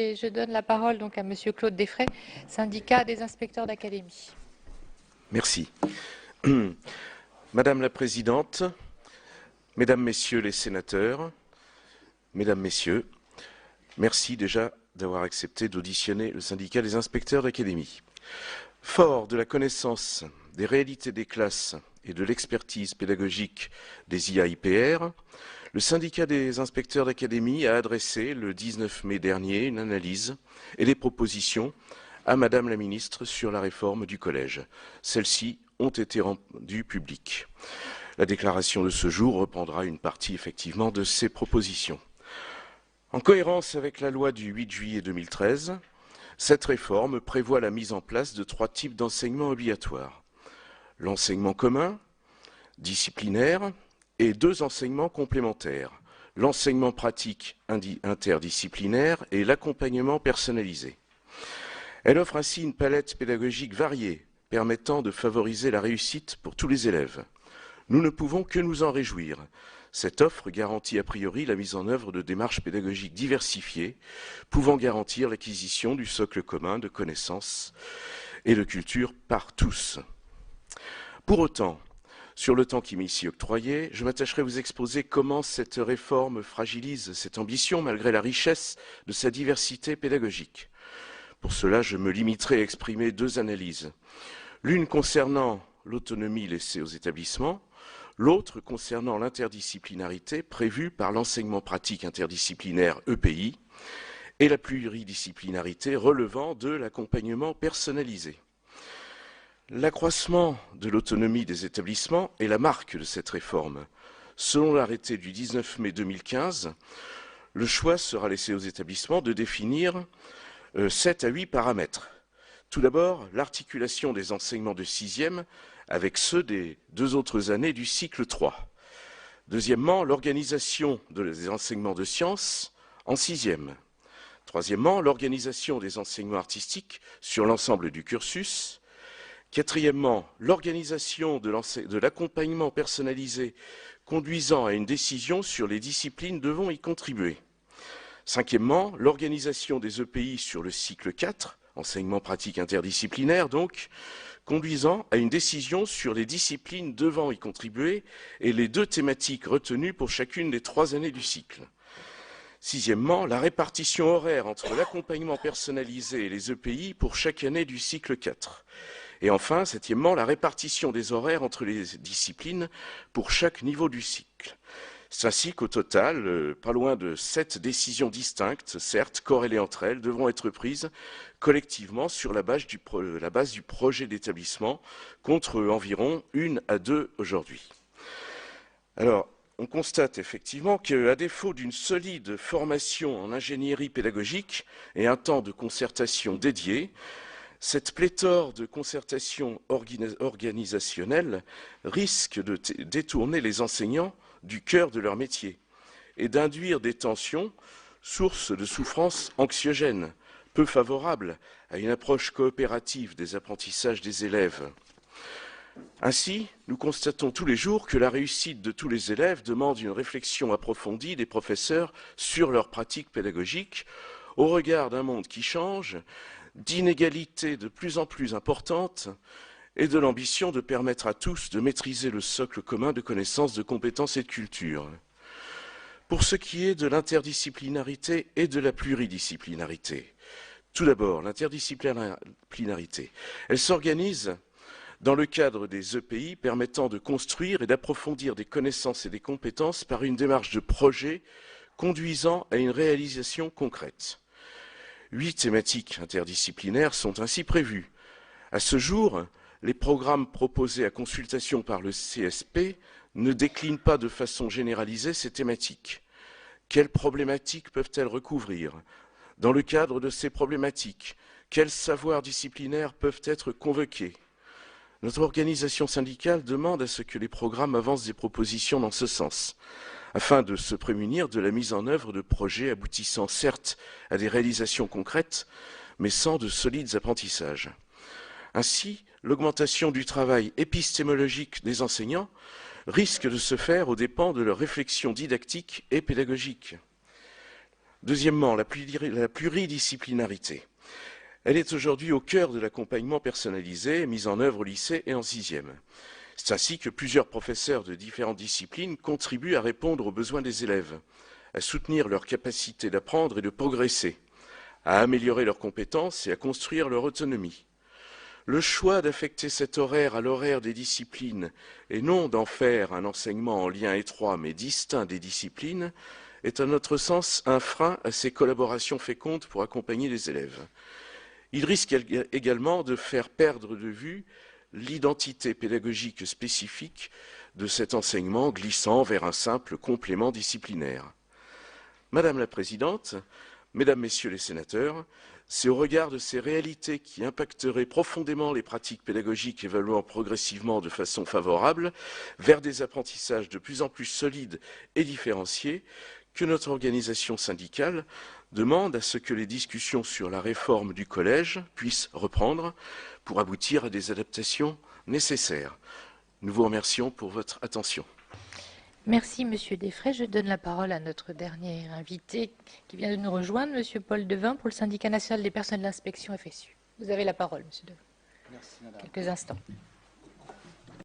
Et je donne la parole donc à Monsieur Claude Desfrais, syndicat des inspecteurs d'académie. Merci. Madame la Présidente, Mesdames, Messieurs les sénateurs, Mesdames, Messieurs, merci déjà d'avoir accepté d'auditionner le syndicat des inspecteurs d'académie. Fort de la connaissance des réalités des classes et de l'expertise pédagogique des IAIPR, le syndicat des inspecteurs d'académie a adressé le 19 mai dernier une analyse et des propositions à Madame la Ministre sur la réforme du collège. Celles-ci ont été rendues publiques. La déclaration de ce jour reprendra une partie effectivement de ces propositions. En cohérence avec la loi du 8 juillet 2013, cette réforme prévoit la mise en place de 3 types d'enseignements obligatoires. L'enseignement commun, disciplinaire, et 2 enseignements complémentaires, l'enseignement pratique interdisciplinaire et l'accompagnement personnalisé. Elle offre ainsi une palette pédagogique variée, permettant de favoriser la réussite pour tous les élèves. Nous ne pouvons que nous en réjouir. Cette offre garantit a priori la mise en œuvre de démarches pédagogiques diversifiées, pouvant garantir l'acquisition du socle commun de connaissances et de culture par tous. Pour autant, sur le temps qui m'est ici octroyé, je m'attacherai à vous exposer comment cette réforme fragilise cette ambition malgré la richesse de sa diversité pédagogique. Pour cela, je me limiterai à exprimer 2 analyses. L'une concernant l'autonomie laissée aux établissements, l'autre concernant l'interdisciplinarité prévue par l'enseignement pratique interdisciplinaire EPI et la pluridisciplinarité relevant de l'accompagnement personnalisé. L'accroissement de l'autonomie des établissements est la marque de cette réforme. Selon l'arrêté du 19 mai 2015, le choix sera laissé aux établissements de définir 7 à 8 paramètres. Tout d'abord, l'articulation des enseignements de 6e avec ceux des 2 autres années du cycle 3. Deuxièmement, l'organisation des enseignements de sciences en 6e. Troisièmement, l'organisation des enseignements artistiques sur l'ensemble du cursus. Quatrièmement, l'organisation de l'accompagnement personnalisé conduisant à une décision sur les disciplines devant y contribuer. Cinquièmement, l'organisation des EPI sur le cycle 4, enseignement pratique interdisciplinaire donc, conduisant à une décision sur les disciplines devant y contribuer et les 2 thématiques retenues pour chacune des 3 années du cycle. Sixièmement, la répartition horaire entre l'accompagnement personnalisé et les EPI pour chaque année du cycle 4. Et enfin, septièmement, la répartition des horaires entre les disciplines pour chaque niveau du cycle. C'est ainsi qu'au total, pas loin de 7 décisions distinctes, certes corrélées entre elles, devront être prises collectivement sur la base du projet d'établissement, contre environ 1 à 2 aujourd'hui. Alors, on constate effectivement qu'à défaut d'une solide formation en ingénierie pédagogique et un temps de concertation dédié, cette pléthore de concertation organisationnelle risque de détourner les enseignants du cœur de leur métier et d'induire des tensions, source de souffrances anxiogènes, peu favorables à une approche coopérative des apprentissages des élèves. Ainsi, nous constatons tous les jours que la réussite de tous les élèves demande une réflexion approfondie des professeurs sur leurs pratiques pédagogiques au regard d'un monde qui change, d'inégalités de plus en plus importantes et de l'ambition de permettre à tous de maîtriser le socle commun de connaissances, de compétences et de culture. Pour ce qui est de l'interdisciplinarité et de la pluridisciplinarité, tout d'abord, l'interdisciplinarité, elle s'organise dans le cadre des EPI permettant de construire et d'approfondir des connaissances et des compétences par une démarche de projet conduisant à une réalisation concrète. 8 thématiques interdisciplinaires sont ainsi prévues. À ce jour, les programmes proposés à consultation par le CSP ne déclinent pas de façon généralisée ces thématiques. Quelles problématiques peuvent-elles recouvrir? Dans le cadre de ces problématiques, quels savoirs disciplinaires peuvent être convoqués? Notre organisation syndicale demande à ce que les programmes avancent des propositions dans ce sens, afin de se prémunir de la mise en œuvre de projets aboutissant certes à des réalisations concrètes, mais sans de solides apprentissages. Ainsi, l'augmentation du travail épistémologique des enseignants risque de se faire aux dépens de leur réflexion didactique et pédagogique. Deuxièmement, la pluridisciplinarité. Elle est aujourd'hui au cœur de l'accompagnement personnalisé mis en œuvre au lycée et en sixième. C'est ainsi que plusieurs professeurs de différentes disciplines contribuent à répondre aux besoins des élèves, à soutenir leur capacité d'apprendre et de progresser, à améliorer leurs compétences et à construire leur autonomie. Le choix d'affecter cet horaire à l'horaire des disciplines et non d'en faire un enseignement en lien étroit mais distinct des disciplines est à notre sens un frein à ces collaborations fécondes pour accompagner les élèves. Il risque également de faire perdre de vue l'identité pédagogique spécifique de cet enseignement glissant vers un simple complément disciplinaire. Madame la Présidente, Mesdames, Messieurs les sénateurs, c'est au regard de ces réalités qui impacteraient profondément les pratiques pédagogiques évoluant progressivement de façon favorable vers des apprentissages de plus en plus solides et différenciés que notre organisation syndicale demande à ce que les discussions sur la réforme du collège puissent reprendre pour aboutir à des adaptations nécessaires. Nous vous remercions pour votre attention. Merci, Monsieur Desfrais. Je donne la parole à notre dernier invité qui vient de nous rejoindre, Monsieur Paul Devin, pour le Syndicat national des personnes de l'inspection FSU. Vous avez la parole, Monsieur Devin. Merci, Madame. Quelques instants.